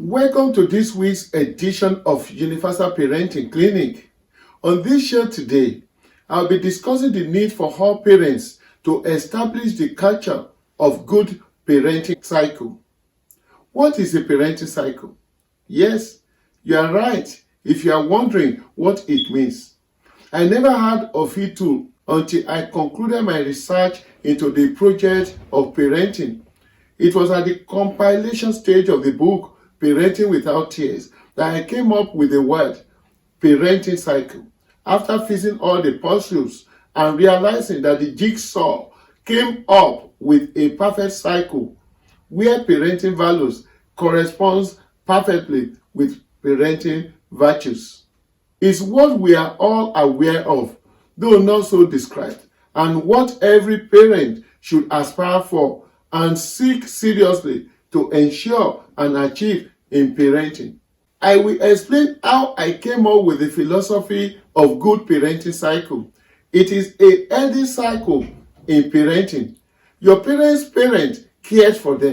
Welcome to this week's edition of Universal Parenting Clinic. On this show today, I'll be discussing the need for all parents to establish the culture of good parenting cycle. What is a parenting cycle? Yes, you are right if you are wondering what it means. I never heard of it too until I concluded my research into the project of parenting. It was at the compilation stage of the book Parenting Without Tears that I came up with the word parenting cycle. After fixing all the puzzles and realizing that the jigsaw came up with a perfect cycle where parenting values corresponds perfectly with parenting virtues. Is what we are all aware of, though not so described, and what every parent should aspire for and seek seriously to ensure and achieve in parenting. I will explain how I came up with the philosophy of good parenting cycle. It is a healthy cycle in parenting. Your parents' parent cared for them.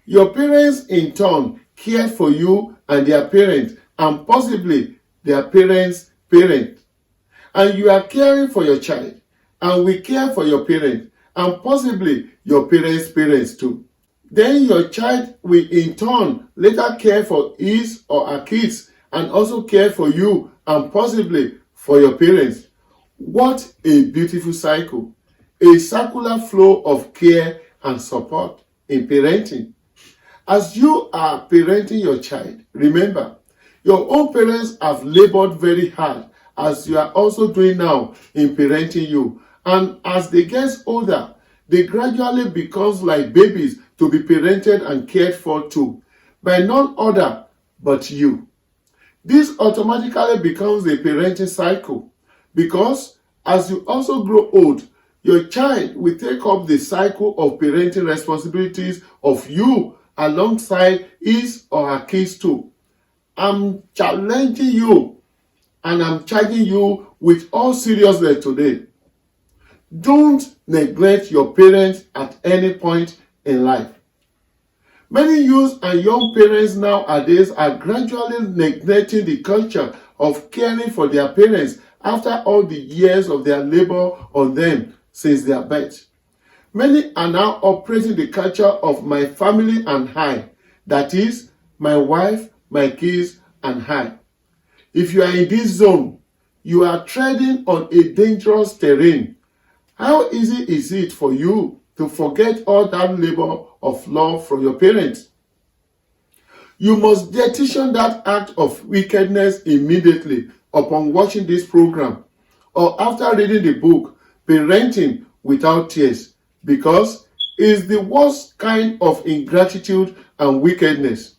Your parents in turn cared for you and their parent, and possibly their parents' parent. And you are caring for your child, and we care for your parent, and possibly your parents' parents too. Then your child will in turn later care for his or her kids and also care for you and possibly for your parents. What a beautiful cycle. A circular flow of care and support in parenting. As you are parenting your child, remember, your own parents have labored very hard as you are also doing now in parenting you. And as they get older, they gradually become like babies to be parented and cared for too, by none other but you. This automatically becomes a parenting cycle because as you also grow old, your child will take up the cycle of parenting responsibilities of you alongside his or her kids too. I'm challenging you and I'm charging you with all seriousness today. Don't neglect your parents at any point in life. Many youth and young parents nowadays are gradually neglecting the culture of caring for their parents after all the years of their labor on them since their birth. Many are now operating the culture of my family and I, that is, my wife, my kids, and I. If you are in this zone, you are treading on a dangerous terrain. How easy is it for you to forget all that labor of love from your parents? You must petition that act of wickedness immediately upon watching this program or after reading the book Parenting Without Tears, because it is the worst kind of ingratitude and wickedness.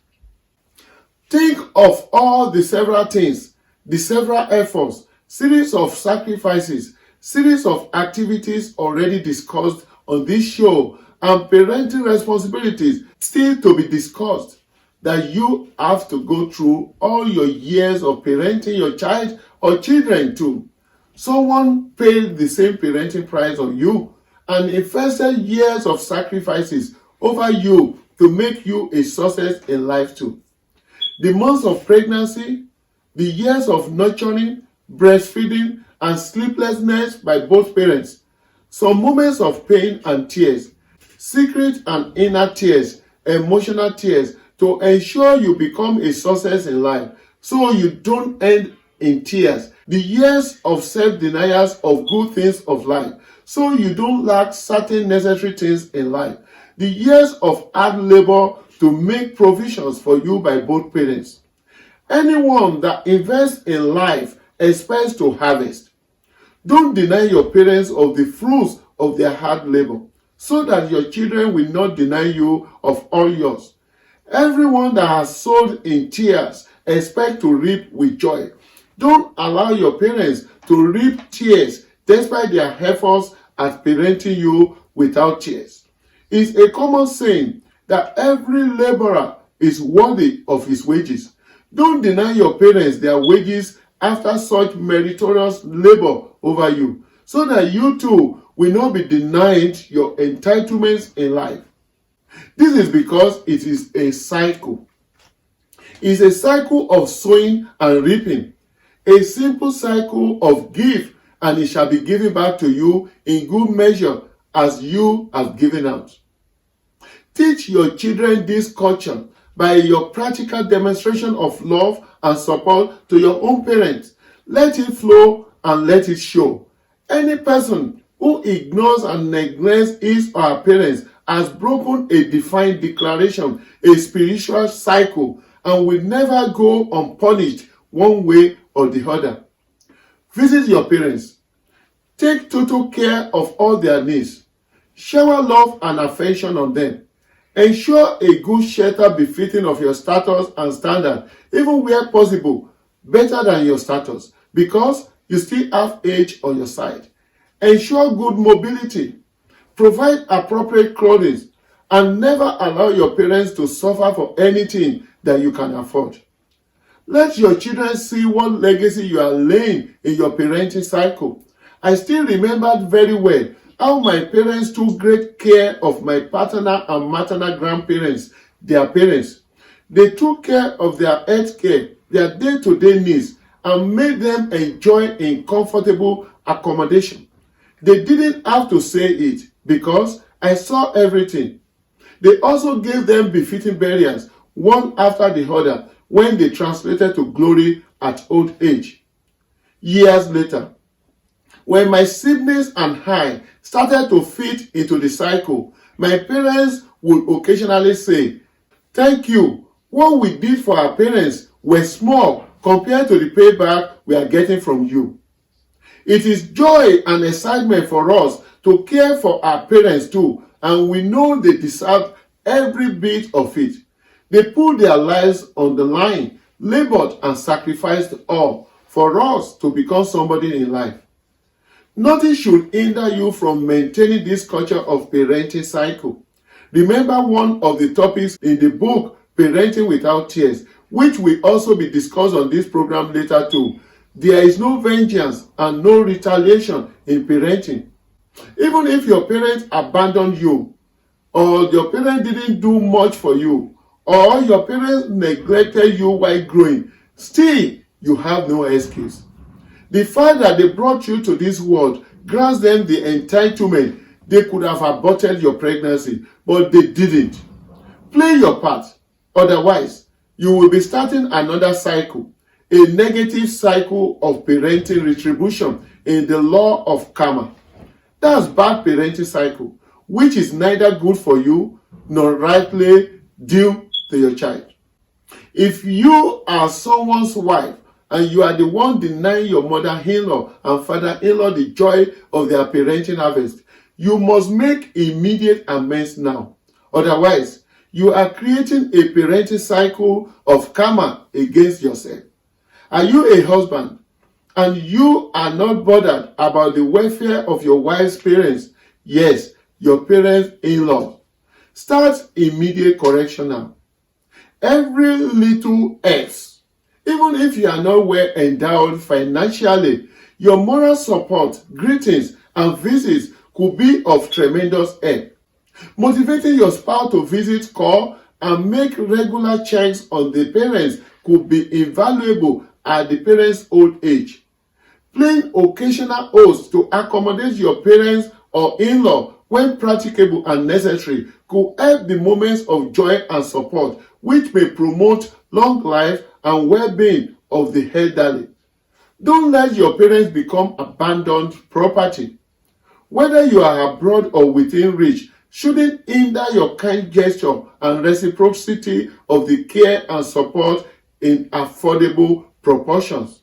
Think of all the several things, the several efforts, series of sacrifices, series of activities already discussed on this show, and parenting responsibilities still to be discussed that you have to go through all your years of parenting your child or children too. Someone paid the same parenting price on you and invested years of sacrifices over you to make you a success in life too. The months of pregnancy, the years of nurturing, breastfeeding, and sleeplessness by both parents, some moments of pain and tears, secret and inner tears, emotional tears, to ensure you become a success in life so you don't end in tears. The years of self-denials of good things of life so you don't lack certain necessary things in life. The years of hard labor to make provisions for you by both parents. Anyone that invests in life expects to harvest. Don't deny your parents of the fruits of their hard labor, so that your children will not deny you of all yours. Everyone that has sowed in tears expects to reap with joy. Don't allow your parents to reap tears despite their efforts at parenting you without tears. It's a common saying that every laborer is worthy of his wages. Don't deny your parents their wages after such meritorious labor over you, so that you too will not be denied your entitlements in life. This is because it is a cycle. It's a cycle of sowing and reaping, a simple cycle of give, and it shall be given back to you in good measure as you have given out. Teach your children this culture by your practical demonstration of love and support to your own parents. Let it flow and let it show. Any person who ignores and neglects his or her parents has broken a defined declaration, a spiritual cycle, and will never go unpunished one way or the other. Visit your parents. Take total care of all their needs. Shower love and affection on them. Ensure a good shelter befitting of your status and standard, even where possible, better than your status, because you still have age on your side. Ensure good mobility. Provide appropriate clothing, and never allow your parents to suffer for anything that you can afford. Let your children see what legacy you are laying in your parenting cycle. I still remember very well how my parents took great care of my paternal and maternal grandparents, their parents. They took care of their health care, their day-to-day needs, and made them enjoy in comfortable accommodation. They didn't have to say it because I saw everything. They also gave them befitting burials, one after the other, when they translated to glory at old age. Years later, when my siblings and I started to fit into the cycle, my parents would occasionally say, "Thank you. What we did for our parents were small compared to the payback we are getting from you." It is joy and excitement for us to care for our parents too, and we know they deserve every bit of it. They put their lives on the line, labored and sacrificed all for us to become somebody in life. Nothing should hinder you from maintaining this culture of parenting cycle. Remember one of the topics in the book, Parenting Without Tears, which will also be discussed on this program later too. There is no vengeance and no retaliation in parenting. Even if your parents abandoned you, or your parents didn't do much for you, or your parents neglected you while growing, still you have no excuse. The fact that they brought you to this world grants them the entitlement. They could have aborted your pregnancy, but they didn't. Play your part. Otherwise, you will be starting another cycle, a negative cycle of parenting retribution in the law of karma. That's bad parenting cycle, which is neither good for you nor rightly due to your child. If you are someone's wife and you are the one denying your mother-in-law and father-in-law the joy of their parenting harvest, you must make immediate amends now. Otherwise, you are creating a parenting cycle of karma against yourself. Are you a husband and you are not bothered about the welfare of your wife's parents? Yes, your parents-in-law. Start immediate correction now. Every little else, even if you are not well endowed financially, your moral support, greetings, and visits could be of tremendous help. Motivating your spouse to visit, call, and make regular checks on the parents could be invaluable at the parents' old age. Playing occasional oaths to accommodate your parents or in-law when practicable and necessary could help the moments of joy and support, which may promote long life and well-being of the elderly. Don't let your parents become abandoned property. Whether you are abroad or within reach, shouldn't hinder your kind gesture and reciprocity of the care and support in affordable proportions.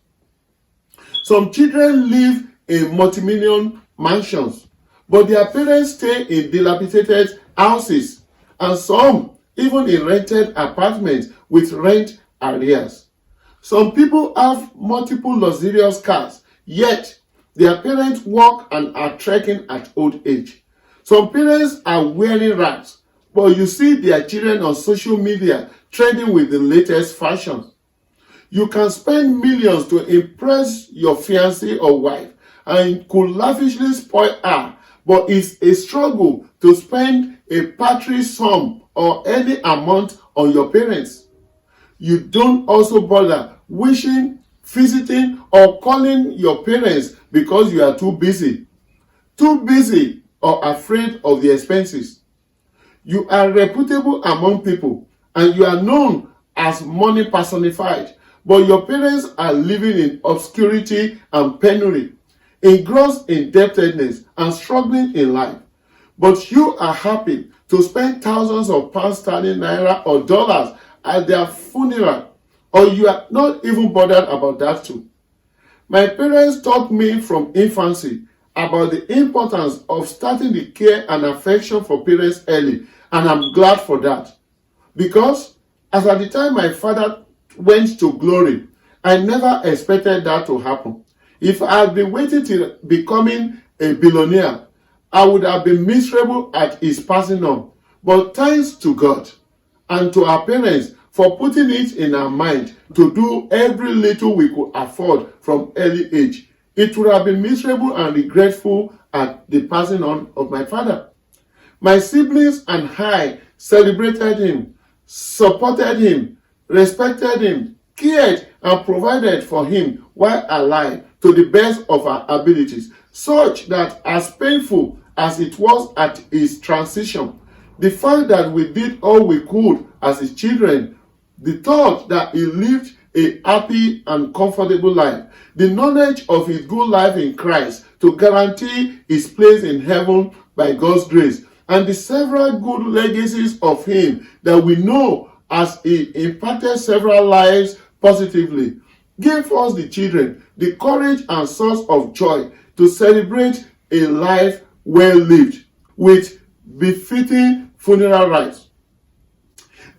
Some children live in multi-million mansions, but their parents stay in dilapidated houses, and some even in rented apartments with rent arrears. Some people have multiple luxurious cars, yet their parents work and are trekking at old age. Some parents are wearing rags, but you see their children on social media trending with the latest fashion. You can spend millions to impress your fiancé or wife and could lavishly spoil her, but it's a struggle to spend a paltry sum or any amount on your parents. you don't also bother wishing, visiting, or calling your parents because you are too busy or afraid of the expenses. You are reputable among people and you are known as money personified, but your parents are living in obscurity and penury, engrossed in indebtedness and struggling in life. But you are happy to spend thousands of pounds sterling, naira, or dollars at their funeral, or you are not even bothered about that too. My parents taught me from infancy about the importance of starting the care and affection for parents early, and I'm glad for that. Because as at the time my father went to glory, I never expected that to happen. If I had been waiting till becoming a billionaire, I would have been miserable at his passing on. But thanks to God and to our parents for putting it in our mind to do every little we could afford from early age, it would have been miserable and regretful at the passing on of my father. My siblings and I celebrated him, supported him, respected him, cared and provided for him while alive to the best of our abilities, such that as painful as it was at his transition, the fact that we did all we could as his children, the thought that he lived a happy and comfortable life, the knowledge of his good life in Christ to guarantee his place in heaven by God's grace, and the several good legacies of him that we know as he impacted several lives positively, gave us the children the courage and source of joy to celebrate a life well lived with befitting funeral rites.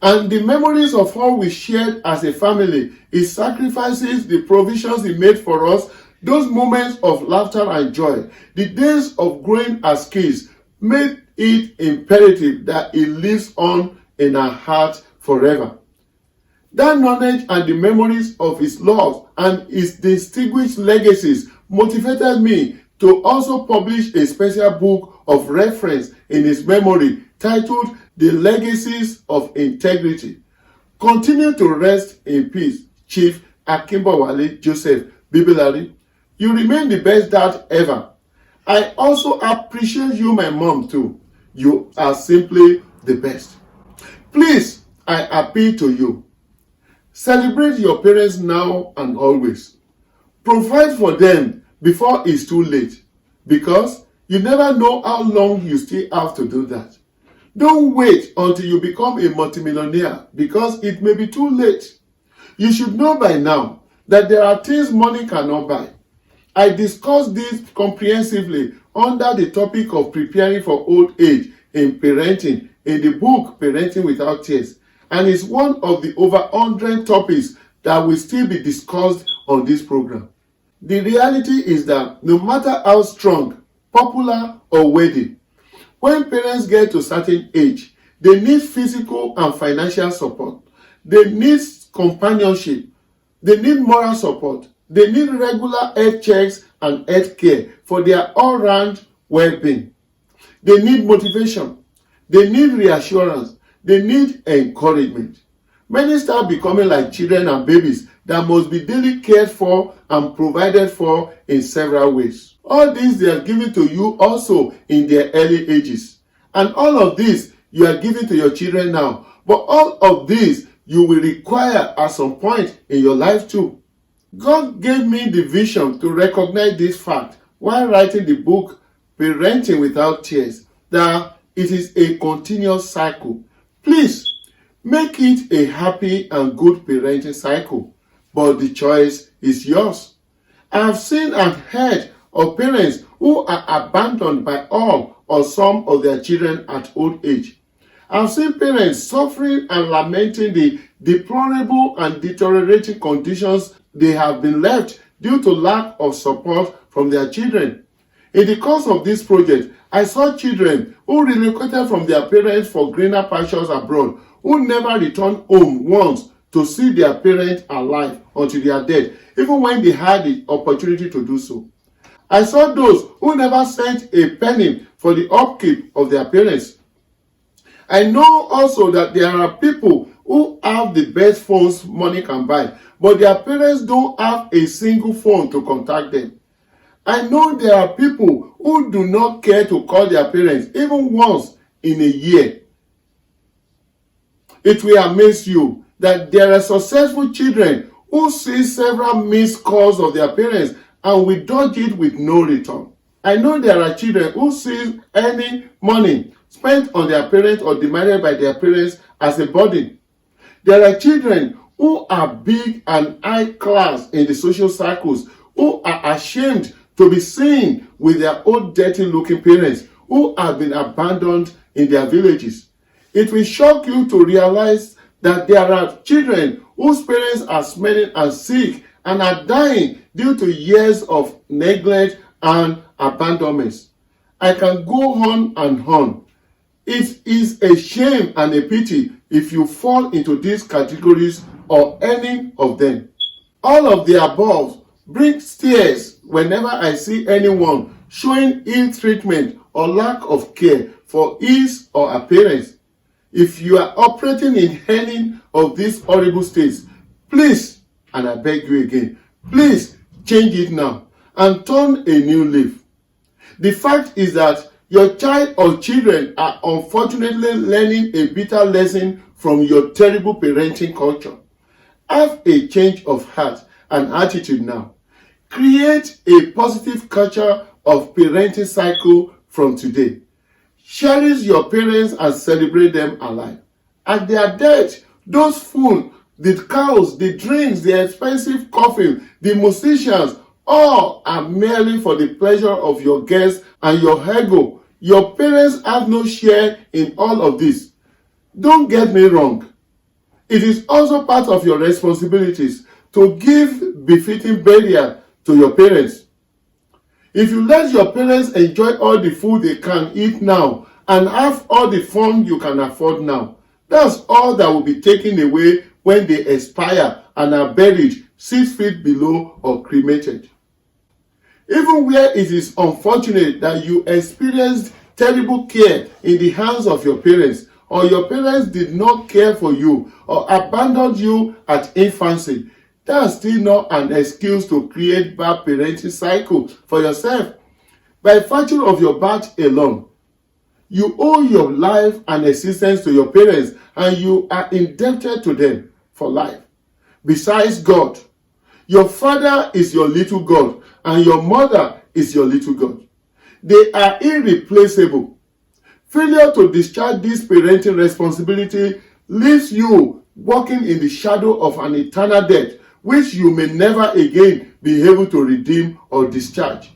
And the memories of all we shared as a family, his sacrifices, the provisions he made for us, those moments of laughter and joy, the days of growing as kids, made it imperative that he lives on in our hearts forever. That knowledge and the memories of his love and his distinguished legacies motivated me to also publish a special book of reference in his memory titled The Legacies of Integrity. Continue to rest in peace, Chief Akimbawale Joseph Bibilari. You remain the best dad ever. I also appreciate you, my mom, too. You are simply the best. Please, I appeal to you. Celebrate your parents now and always. Provide for them before it's too late, because you never know how long you still have to do that. Don't wait until you become a multimillionaire, because it may be too late. You should know by now that there are things money cannot buy. I discussed this comprehensively under the topic of preparing for old age in parenting in the book Parenting Without Tears, and it's one of the over 100 topics that will still be discussed on this program. The reality is that no matter how strong, popular, or wealthy, when parents get to a certain age, they need physical and financial support. They need companionship. They need moral support. They need regular health checks and health care for their all-round well-being. They need motivation. They need reassurance. They need encouragement. Many start becoming like children and babies that must be daily cared for and provided for in several ways. All this they are given to you also in their early ages. And all of this you are giving to your children now. But all of this you will require at some point in your life too. God gave me the vision to recognize this fact while writing the book Parenting Without Tears, that it is a continuous cycle. Please, make it a happy and good parenting cycle, but the choice is yours. I have seen and heard of parents who are abandoned by all or some of their children at old age. I have seen parents suffering and lamenting the deplorable and deteriorating conditions they have been left due to lack of support from their children. In the course of this project, I saw children who relocated from their parents for greener pastures abroad, who never returned home once to see their parents alive until they are dead, even when they had the opportunity to do so. I saw those who never sent a penny for the upkeep of their parents. I know also that there are people who have the best phones money can buy, but their parents don't have a single phone to contact them. I know there are people who do not care to call their parents even once in a year. It will amaze you that there are successful children who see several missed calls of their parents and will dodge it with no return. I know there are children who see any money spent on their parents or demanded by their parents as a burden. There are children who are big and high class in the social circles who are ashamed to be seen with their old dirty looking parents who have been abandoned in their villages. It will shock you to realize that there are children whose parents are smelling and sick and are dying due to years of neglect and abandonment. I can go on and on. It is a shame and a pity if you fall into these categories or any of them. All of the above brings tears whenever I see anyone showing ill treatment or lack of care for his or her parents. If you are operating in any of these horrible states, please, and I beg you again, please change it now and turn a new leaf. The fact is that your child or children are unfortunately learning a bitter lesson from your terrible parenting culture. Have a change of heart and attitude now. Create a positive culture of parenting cycle from today. Cherish your parents and celebrate them alive. At their death, those food, the cows, the drinks, the expensive coffee, the musicians, all are merely for the pleasure of your guests and your ego. Your parents have no share in all of this. Don't get me wrong. It is also part of your responsibilities to give befitting burial to your parents. If you let your parents enjoy all the food they can eat now and have all the fun you can afford now, that's all that will be taken away when they expire and are buried 6 feet below or cremated. Even where it is unfortunate that you experienced terrible care in the hands of your parents, or your parents did not care for you or abandoned you at infancy, that's still not an excuse to create bad parenting cycle for yourself. By virtue of your birth alone, you owe your life and existence to your parents, and you are indebted to them for life. Besides God, your father is your little God, and your mother is your little God. They are irreplaceable. Failure to discharge this parenting responsibility leaves you walking in the shadow of an eternal debt, which you may never again be able to redeem or discharge.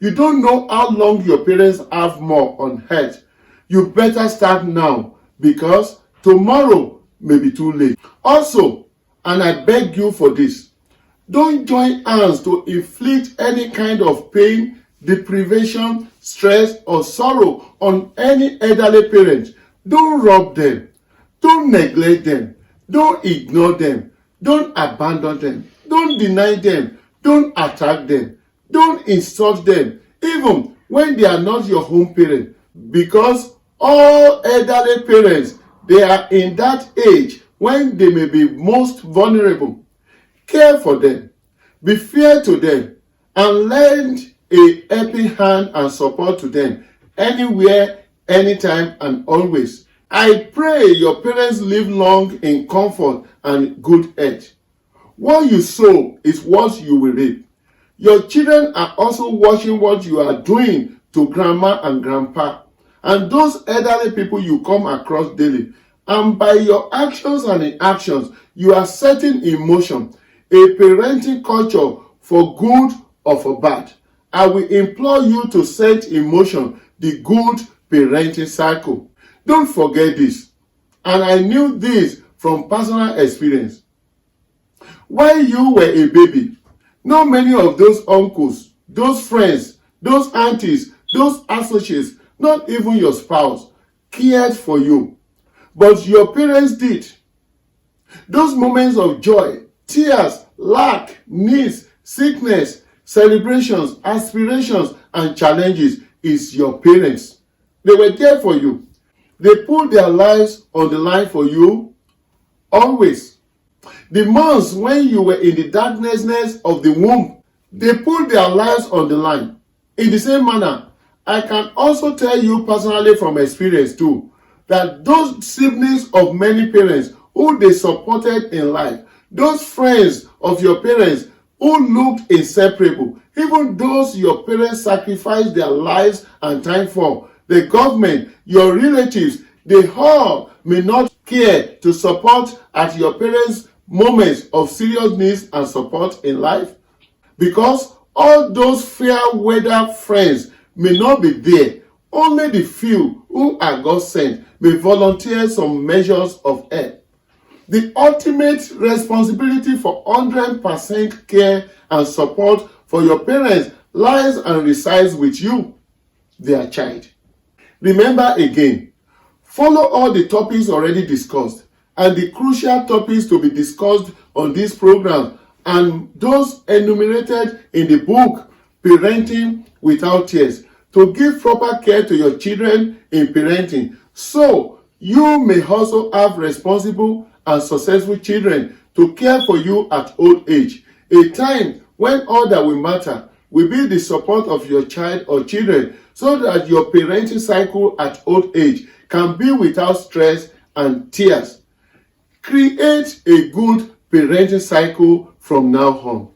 You don't know how long your parents have more on earth. You better start now, because tomorrow may be too late. Also, and I beg you for this, don't join hands to inflict any kind of pain, deprivation, stress, or sorrow on any elderly parent. Don't rob them. Don't neglect them. Don't ignore them. Don't abandon them. Don't deny them. Don't attack them. Don't insult them, even when they are not your home parent. Because all elderly parents, they are in that age when they may be most vulnerable. Care for them. Be fair to them. And lend a helping hand and support to them anywhere, anytime, and always. I pray your parents live long in comfort and good health. What you sow is what you will reap. Your children are also watching what you are doing to grandma and grandpa and those elderly people you come across daily. And by your actions and inactions, you are setting in motion a parenting culture for good or for bad. I will implore you to set in motion the good parenting cycle. Don't forget this. And I knew this from personal experience. While you were a baby, not many of those uncles, those friends, those aunties, those associates, not even your spouse, cared for you. But your parents did. Those moments of joy, tears, lack, needs, sickness, celebrations, aspirations, and challenges is your parents. They were there for you. They put their lives on the line for you. always. The months when you were in the darkness of the womb, they put their lives on the line. In the same manner, I can also tell you personally from experience too, that those siblings of many parents who they supported in life, those friends of your parents who looked inseparable, even those your parents sacrificed their lives and time for, the government, your relatives, they all may not care to support at your parents' moments of serious needs and support in life. Because all those fair weather friends may not be there, only the few who are God sent may volunteer some measures of help. The ultimate responsibility for 100% care and support for your parents lies and resides with you, their child. Remember again, follow all the topics already discussed and the crucial topics to be discussed on this program and those enumerated in the book Parenting Without Tears to give proper care to your children in parenting, so you may also have responsible and successful children to care for you at old age, a time when all that will matter will be the support of your child or children, so that your parenting cycle at old age can be without stress and tears. Create a good parenting cycle from now on.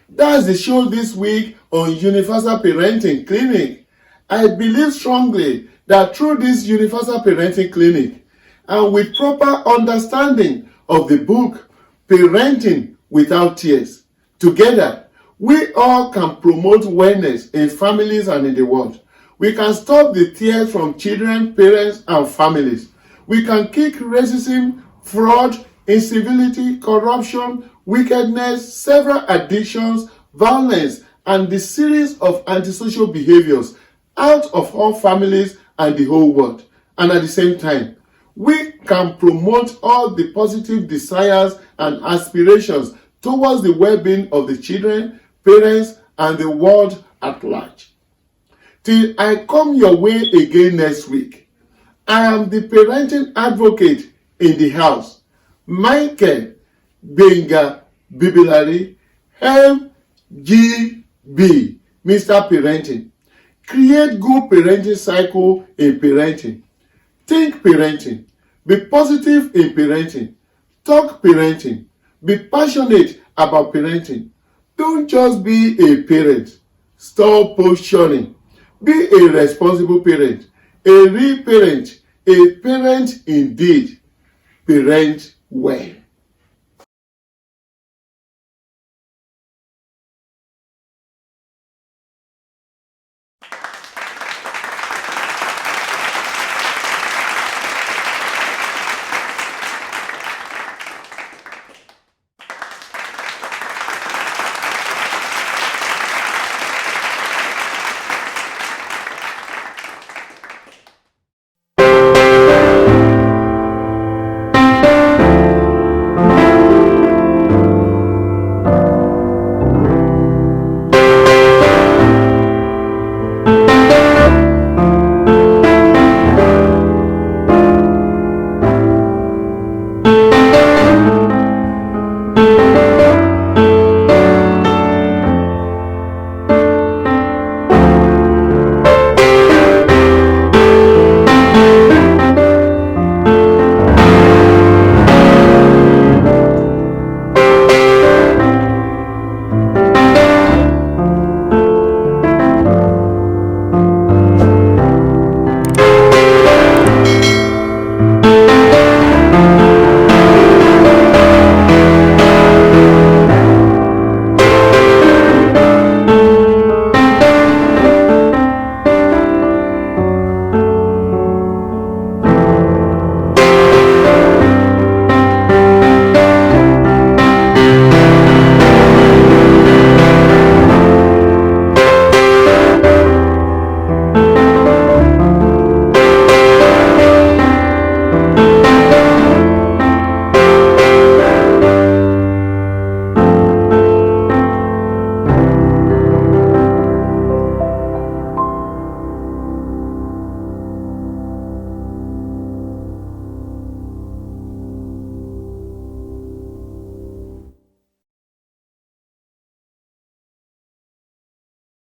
That's the show this week on Universal Parenting Clinic. I believe strongly that through this Universal Parenting Clinic and with proper understanding of the book Parenting Without Tears, together we all can promote wellness in families and in the world. We can stop the tears from children, parents, and families. We can kick racism, fraud, incivility, corruption, wickedness, several addictions, violence, and the series of antisocial behaviors out of all families and the whole world. And at the same time, we can promote all the positive desires and aspirations towards the well-being of the children, parents, and the world at large. Till I come your way again next week, I am the parenting advocate in the house, Michael Benga Bibilari, MGB, Mr. Parenting. Create good parenting cycle in parenting. Think parenting. Be positive in parenting. Talk parenting. Be passionate about parenting. Don't just be a parent. Stop posturing. Be a responsible parent. A real parent. A parent indeed. Parent well.